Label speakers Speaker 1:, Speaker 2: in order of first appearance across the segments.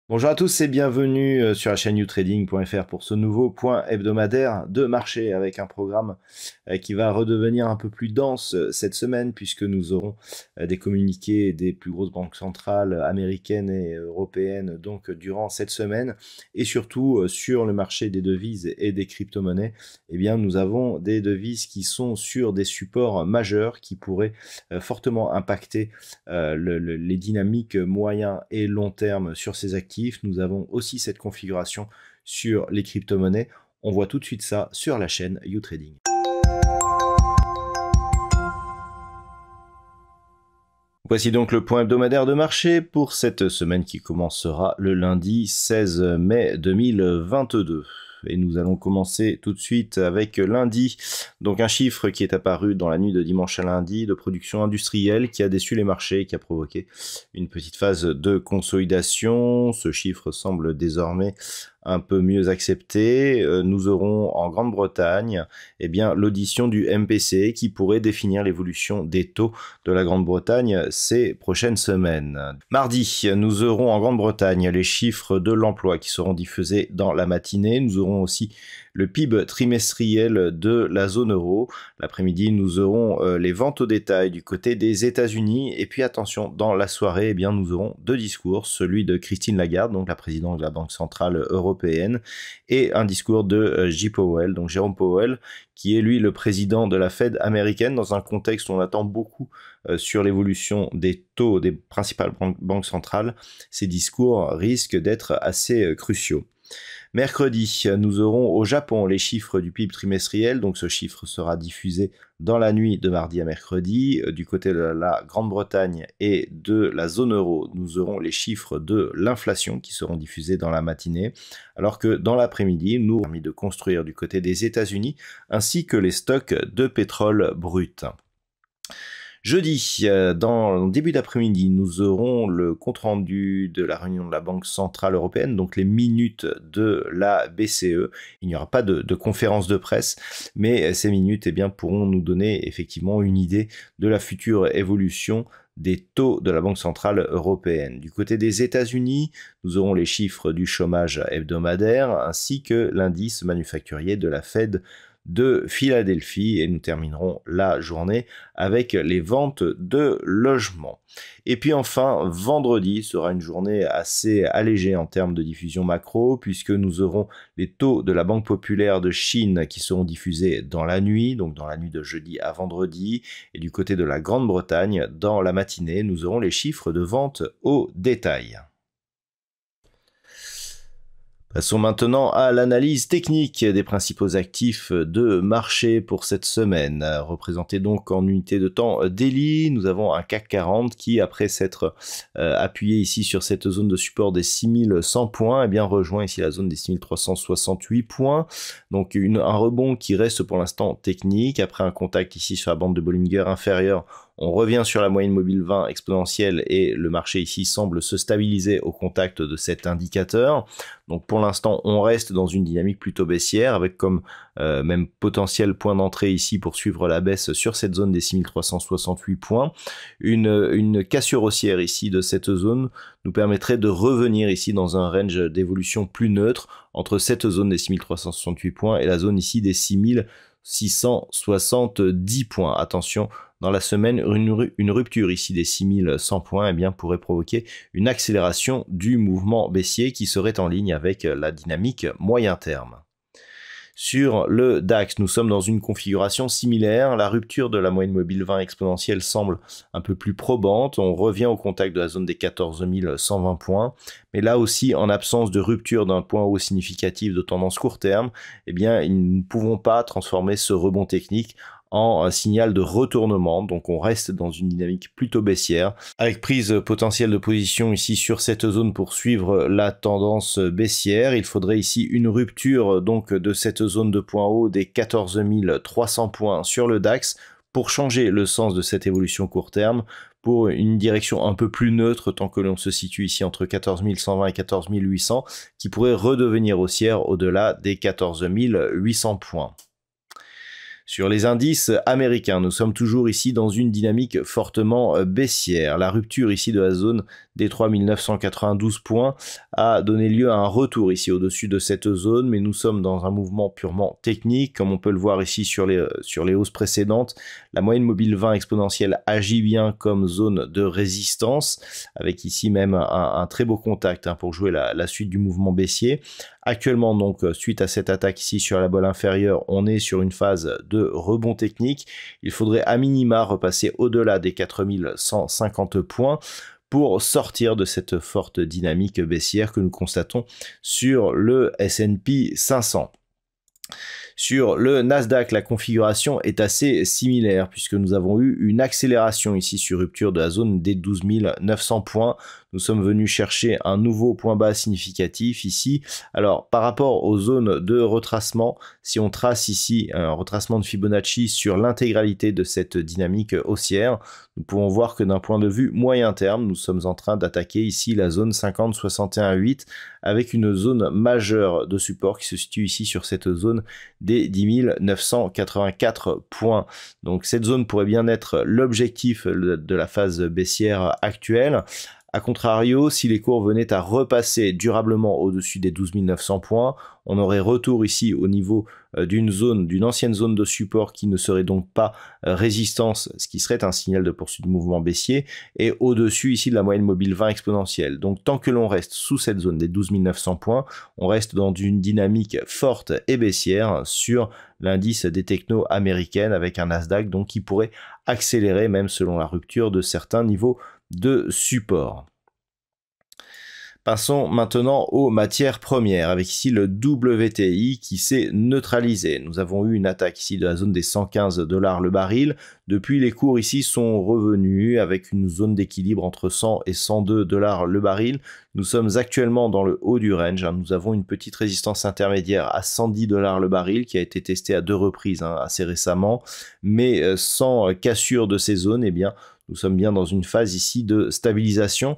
Speaker 1: Bonjour à tous et bienvenue sur la chaîne youtrading.fr pour ce nouveau point hebdomadaire de marché avec un programme qui va redevenir un peu plus dense cette semaine puisque nous aurons des communiqués des plus grosses banques centrales américaines et européennes donc durant cette semaine et surtout sur le marché des devises et des crypto-monnaies, eh bien nous avons des devises qui sont sur des supports majeurs qui pourraient fortement impacter les dynamiques moyen et long terme sur ces actifs. Nous avons aussi cette configuration sur les crypto-monnaies. On voit tout de suite ça sur la chaîne YouTrading. Voici donc le point hebdomadaire de marché pour cette semaine qui commencera le lundi 16 mai 2022. Et nous allons commencer tout de suite avec lundi. Donc un chiffre qui est apparu dans la nuit de dimanche à lundi de production industrielle qui a déçu les marchés et qui a provoqué une petite phase de consolidation. Ce chiffre semble désormais un peu mieux accepté. Nous aurons en Grande-Bretagne l'audition du MPC qui pourrait définir l'évolution des taux de la Grande-Bretagne ces prochaines semaines. Mardi, nous aurons en Grande-Bretagne les chiffres de l'emploi qui seront diffusés dans la matinée. Nous aurons aussi le PIB trimestriel de la zone euro. L'après-midi, nous aurons les ventes au détail du côté des États-Unis. Et puis attention, dans la soirée, nous aurons deux discours, celui de Christine Lagarde, donc la présidente de la Banque centrale européenne, et un discours de J. Powell, donc Jérôme Powell, qui est lui le président de la Fed américaine, dans un contexte où on attend beaucoup sur l'évolution des taux des principales banques centrales. Ces discours risquent d'être assez cruciaux. Mercredi, nous aurons au Japon les chiffres du PIB trimestriel, donc ce chiffre sera diffusé dans la nuit de mardi à mercredi. Du côté de la Grande-Bretagne et de la zone euro, nous aurons les chiffres de l'inflation qui seront diffusés dans la matinée, alors que dans l'après-midi, nous avons permis de construire du côté des États-Unis ainsi que les stocks de pétrole brut. Jeudi, dans le début d'après-midi, nous aurons le compte-rendu de la réunion de la Banque centrale européenne, donc les minutes de la BCE. Il n'y aura pas de conférence de presse, mais ces minutes pourront nous donner effectivement une idée de la future évolution des taux de la Banque centrale européenne. Du côté des États-Unis, nous aurons les chiffres du chômage hebdomadaire ainsi que l'indice manufacturier de la Fed de Philadelphie et nous terminerons la journée avec les ventes de logements. Et puis enfin, vendredi sera une journée assez allégée en termes de diffusion macro puisque nous aurons les taux de la Banque populaire de Chine qui seront diffusés dans la nuit, donc dans la nuit de jeudi à vendredi, et du côté de la Grande-Bretagne, dans la matinée, nous aurons les chiffres de vente au détail. Passons maintenant à l'analyse technique des principaux actifs de marché pour cette semaine. Représenté donc en unité de temps daily, nous avons un CAC 40 qui, après s'être appuyé ici sur cette zone de support des 6100 points, rejoint ici la zone des 6368 points. Donc un rebond qui reste pour l'instant technique. Après un contact ici sur la bande de Bollinger inférieure, on revient sur la moyenne mobile 20 exponentielle et le marché ici semble se stabiliser au contact de cet indicateur. Donc pour l'instant, on reste dans une dynamique plutôt baissière avec comme même potentiel point d'entrée ici pour suivre la baisse sur cette zone des 6368 points. Une cassure haussière ici de cette zone nous permettrait de revenir ici dans un range d'évolution plus neutre entre cette zone des 6368 points et la zone ici des 6670 points. Attention, dans la semaine, une rupture ici des 6100 points pourrait provoquer une accélération du mouvement baissier qui serait en ligne avec la dynamique moyen terme. Sur le DAX, nous sommes dans une configuration similaire. La rupture de la moyenne mobile 20 exponentielle semble un peu plus probante. On revient au contact de la zone des 14 120 points. Mais là aussi, en absence de rupture d'un point haut significatif de tendance court terme, nous ne pouvons pas transformer ce rebond technique en un signal de retournement, donc on reste dans une dynamique plutôt baissière, avec prise potentielle de position ici sur cette zone pour suivre la tendance baissière. Il faudrait ici une rupture donc de cette zone de point haut des 14 300 points sur le DAX pour changer le sens de cette évolution court terme, pour une direction un peu plus neutre tant que l'on se situe ici entre 14 120 et 14 800, qui pourrait redevenir haussière au-delà des 14 800 points. Sur les indices américains, nous sommes toujours ici dans une dynamique fortement baissière. La rupture ici de la zone des 3992 points a donné lieu à un retour ici au-dessus de cette zone, mais nous sommes dans un mouvement purement technique, comme on peut le voir ici sur les hausses précédentes. La moyenne mobile 20 exponentielle agit bien comme zone de résistance, avec ici même un très beau contact pour jouer la suite du mouvement baissier. Actuellement donc, suite à cette attaque ici sur la bolle inférieure, on est sur une phase de rebond technique. Il faudrait à minima repasser au-delà des 4150 points pour sortir de cette forte dynamique baissière que nous constatons sur le S&P 500. Sur le Nasdaq, la configuration est assez similaire puisque nous avons eu une accélération ici sur rupture de la zone des 12 900 points. Nous sommes venus chercher un nouveau point bas significatif ici. Alors, par rapport aux zones de retracement, si on trace ici un retracement de Fibonacci sur l'intégralité de cette dynamique haussière, nous pouvons voir que d'un point de vue moyen terme, nous sommes en train d'attaquer ici la zone 50-61-8 avec une zone majeure de support qui se situe ici sur cette zone des 10 984 points. Donc cette zone pourrait bien être l'objectif de la phase baissière actuelle. A contrario, si les cours venaient à repasser durablement au-dessus des 12 900 points, on aurait retour ici au niveau d'une ancienne zone de support qui ne serait donc pas résistance, ce qui serait un signal de poursuite du mouvement baissier, et au-dessus ici de la moyenne mobile 20 exponentielle. Donc tant que l'on reste sous cette zone des 12 900 points, on reste dans une dynamique forte et baissière sur l'indice des technos américaines avec un Nasdaq donc qui pourrait accélérer même selon la rupture de certains niveaux de support. Passons maintenant aux matières premières, avec ici le WTI qui s'est neutralisé. Nous avons eu une attaque ici de la zone des 115 $ le baril. Depuis, les cours ici sont revenus avec une zone d'équilibre entre 100 et 102 $ le baril. Nous sommes actuellement dans le haut du range. Nous avons une petite résistance intermédiaire à 110 $ le baril qui a été testée à 2 reprises assez récemment, mais sans cassure de ces zones, eh bien, nous sommes bien dans une phase ici de stabilisation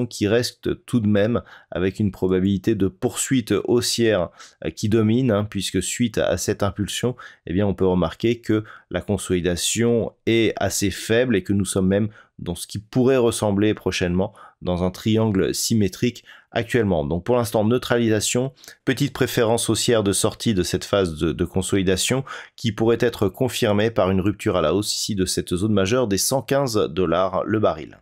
Speaker 1: qui reste tout de même avec une probabilité de poursuite haussière qui domine, puisque suite à cette impulsion, eh bien, on peut remarquer que la consolidation est assez faible et que nous sommes même dans ce qui pourrait ressembler prochainement dans un triangle symétrique actuellement. Donc pour l'instant, neutralisation, petite préférence haussière de sortie de cette phase de consolidation qui pourrait être confirmée par une rupture à la hausse ici de cette zone majeure des 115 $ le baril.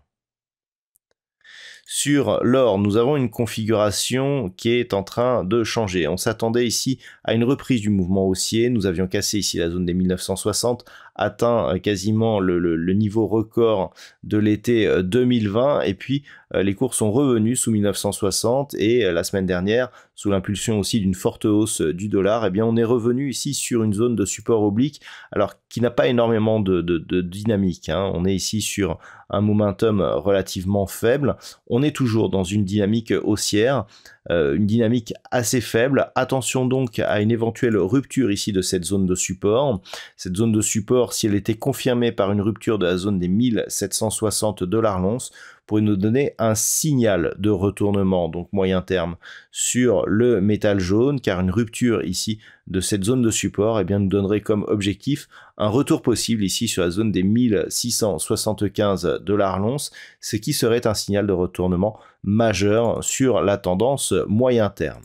Speaker 1: Sur l'or, nous avons une configuration qui est en train de changer. On s'attendait ici à une reprise du mouvement haussier. Nous avions cassé ici la zone des 1960, atteint quasiment le niveau record de l'été 2020. Et puis, les cours sont revenus sous 1960 et la semaine dernière, sous l'impulsion aussi d'une forte hausse du dollar, eh bien, on est revenu ici sur une zone de support oblique, alors qui n'a pas énormément de dynamique. On est ici sur un momentum relativement faible. On est toujours dans une dynamique haussière, une dynamique assez faible. Attention donc à une éventuelle rupture ici de cette zone de support. Cette zone de support, si elle était confirmée par une rupture de la zone des 1760 $ l'once, pourrait nous donner un signal de retournement, donc moyen terme, sur le métal jaune, car une rupture ici de cette zone de support eh bien, nous donnerait comme objectif un retour possible ici sur la zone des 1675 $ l'once, ce qui serait un signal de retournement majeur sur la tendance moyen terme.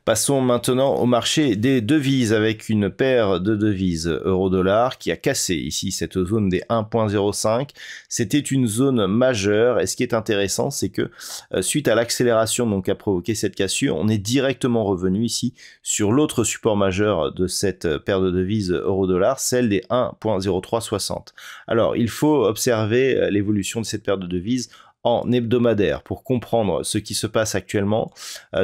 Speaker 1: Passons maintenant au marché des devises avec une paire de devises euro-dollar qui a cassé ici cette zone des 1.05. C'était une zone majeure et ce qui est intéressant, c'est que suite à l'accélération donc a provoqué cette cassure, on est directement revenu ici sur l'autre support majeur de cette paire de devises euro-dollar, celle des 1.0360. Alors, il faut observer l'évolution de cette paire de devises en hebdomadaire pour comprendre ce qui se passe actuellement.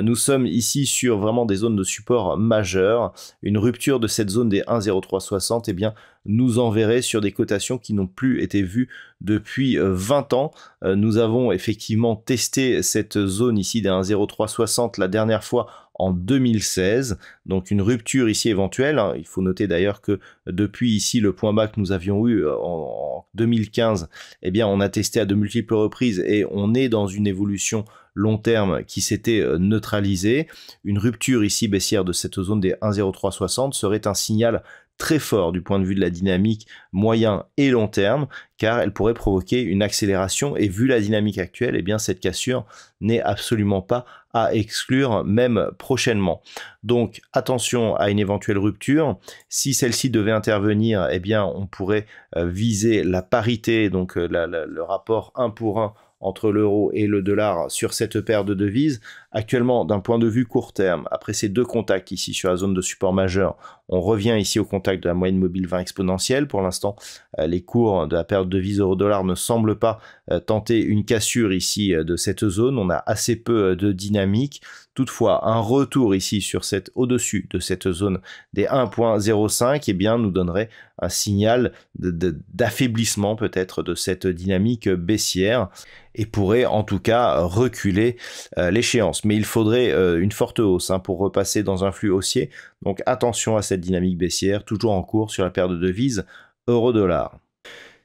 Speaker 1: Nous sommes ici sur vraiment des zones de support majeures. Une rupture de cette zone des 1.0360 eh bien, nous enverrait sur des cotations qui n'ont plus été vues depuis 20 ans. Nous avons effectivement testé cette zone ici des 1.0360 la dernière fois en 2016, donc une rupture ici éventuelle. Il faut noter d'ailleurs que depuis ici le point bas que nous avions eu en 2015, eh bien on a testé à de multiples reprises et on est dans une évolution long terme qui s'était neutralisée. Une rupture ici baissière de cette zone des 1.0360 serait un signal très fort du point de vue de la dynamique moyen et long terme, car elle pourrait provoquer une accélération, et vu la dynamique actuelle, eh bien cette cassure n'est absolument pas à exclure, même prochainement. Donc attention à une éventuelle rupture. Si celle-ci devait intervenir, eh bien on pourrait viser la parité, donc le rapport 1 pour 1 entre l'euro et le dollar sur cette paire de devises. Actuellement, d'un point de vue court terme, après ces deux contacts ici sur la zone de support majeur, on revient ici au contact de la moyenne mobile 20 exponentielle. Pour l'instant, les cours de la paire de devises euro-dollar ne semblent pas tenter une cassure ici de cette zone. On a assez peu de dynamique. Toutefois, un retour ici sur au-dessus de cette zone des 1.05, eh bien, nous donnerait un signal d'affaiblissement peut-être de cette dynamique baissière et pourrait en tout cas reculer l'échéance. Mais il faudrait une forte hausse pour repasser dans un flux haussier. Donc attention à cette dynamique baissière, toujours en cours sur la paire de devises euro-dollar.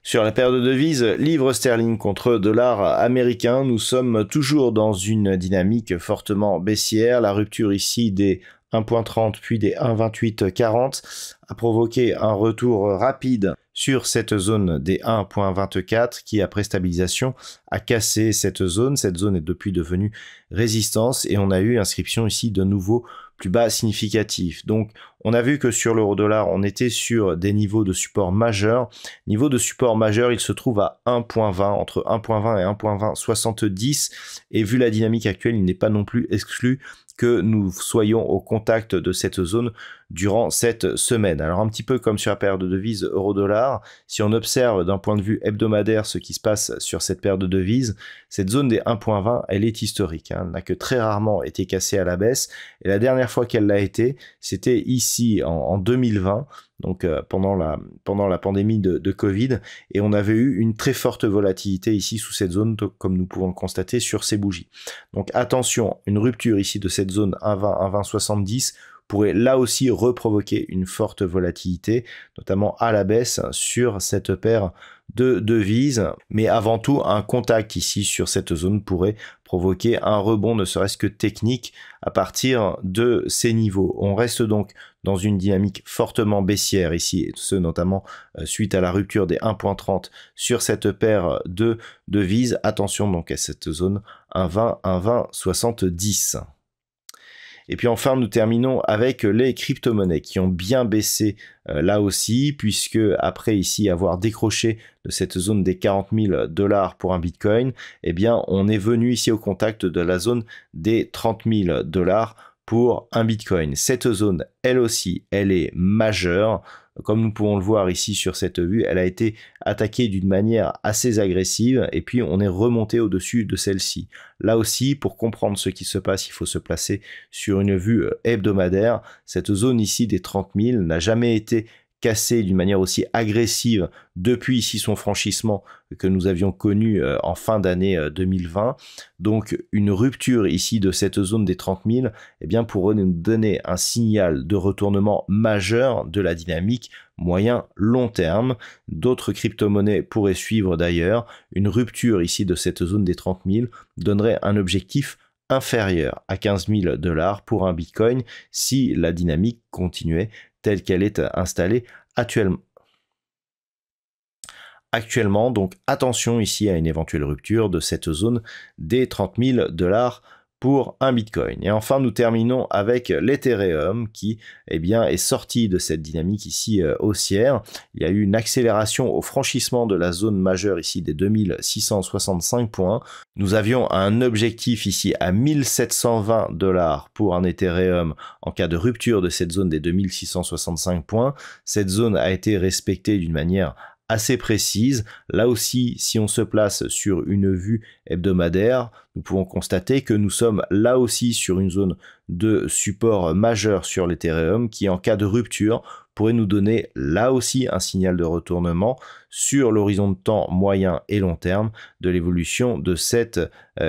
Speaker 1: Sur la paire de devises livre sterling contre dollar américain, nous sommes toujours dans une dynamique fortement baissière. La rupture ici des 1.30 puis des 1.2840 a provoqué un retour rapide sur cette zone des 1.24 qui, après stabilisation, a cassé cette zone. Cette zone est depuis devenue résistance et on a eu inscription ici de nouveaux plus bas significatifs. Donc on a vu que sur l'euro-dollar, on était sur des niveaux de support majeurs. Niveau de support majeur, il se trouve à 1.20, entre 1.20 et 1.2070. Et vu la dynamique actuelle, il n'est pas non plus exclu que nous soyons au contact de cette zone durant cette semaine. Alors un petit peu comme sur la paire de devises euro-dollar, si on observe d'un point de vue hebdomadaire ce qui se passe sur cette paire de devises, cette zone des 1.20, elle est historique. Elle n'a que très rarement été cassée à la baisse. Et la dernière fois qu'elle l'a été, c'était ici en 2020, donc pendant la pandémie de Covid, et on avait eu une très forte volatilité ici sous cette zone, comme nous pouvons le constater sur ces bougies. Donc attention, une rupture ici de cette zone 1.20, 1.2070 pourrait là aussi reprovoquer une forte volatilité, notamment à la baisse sur cette paire de devises. Mais avant tout, un contact ici sur cette zone pourrait provoquer un rebond, ne serait-ce que technique, à partir de ces niveaux. On reste donc dans une dynamique fortement baissière ici, et ce notamment suite à la rupture des 1.30 sur cette paire de devises. Attention donc à cette zone 1.20, 1.2070. Et puis enfin, nous terminons avec les crypto-monnaies qui ont bien baissé là aussi, puisque après ici avoir décroché de cette zone des 40 000 $ pour un Bitcoin, eh bien on est venu ici au contact de la zone des 30 000 $ pour un Bitcoin. Cette zone, elle aussi, elle est majeure. Comme nous pouvons le voir ici sur cette vue, elle a été attaquée d'une manière assez agressive et puis on est remonté au-dessus de celle-ci. Là aussi, pour comprendre ce qui se passe, il faut se placer sur une vue hebdomadaire. Cette zone ici des 30 000 n'a jamais été cassée d'une manière aussi agressive depuis ici son franchissement que nous avions connu en fin d'année 2020. Donc une rupture ici de cette zone des 30 000 eh bien, pourrait nous donner un signal de retournement majeur de la dynamique moyen-long terme. D'autres crypto-monnaies pourraient suivre d'ailleurs. Une rupture ici de cette zone des 30 000 donnerait un objectif inférieur à 15 000 $ pour un Bitcoin si la dynamique continuait telle qu'elle est installée actuellement. Donc attention ici à une éventuelle rupture de cette zone des 30 000 $ pour un Bitcoin. Et enfin, nous terminons avec l'Ethereum qui est sorti de cette dynamique ici haussière. Il y a eu une accélération au franchissement de la zone majeure ici des 2665 points. Nous avions un objectif ici à 1720 $ pour un Ethereum en cas de rupture de cette zone des 2665 points. Cette zone a été respectée d'une manière assez précise. Là aussi, si on se place sur une vue hebdomadaire, nous pouvons constater que nous sommes là aussi sur une zone de support majeur sur l'Ethereum qui, en cas de rupture, pourrait nous donner là aussi un signal de retournement sur l'horizon de temps moyen et long terme de l'évolution de cette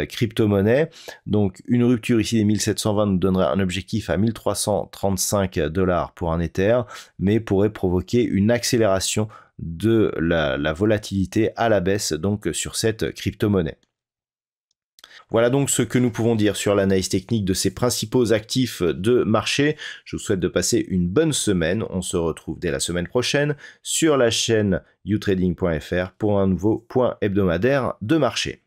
Speaker 1: crypto-monnaie. Donc une rupture ici des 1720 nous donnerait un objectif à 1335 $ pour un Ether, mais pourrait provoquer une accélération de la volatilité à la baisse donc sur cette crypto-monnaie. Voilà donc ce que nous pouvons dire sur l'analyse technique de ces principaux actifs de marché. Je vous souhaite de passer une bonne semaine. On se retrouve dès la semaine prochaine sur la chaîne youtrading.fr pour un nouveau point hebdomadaire de marché.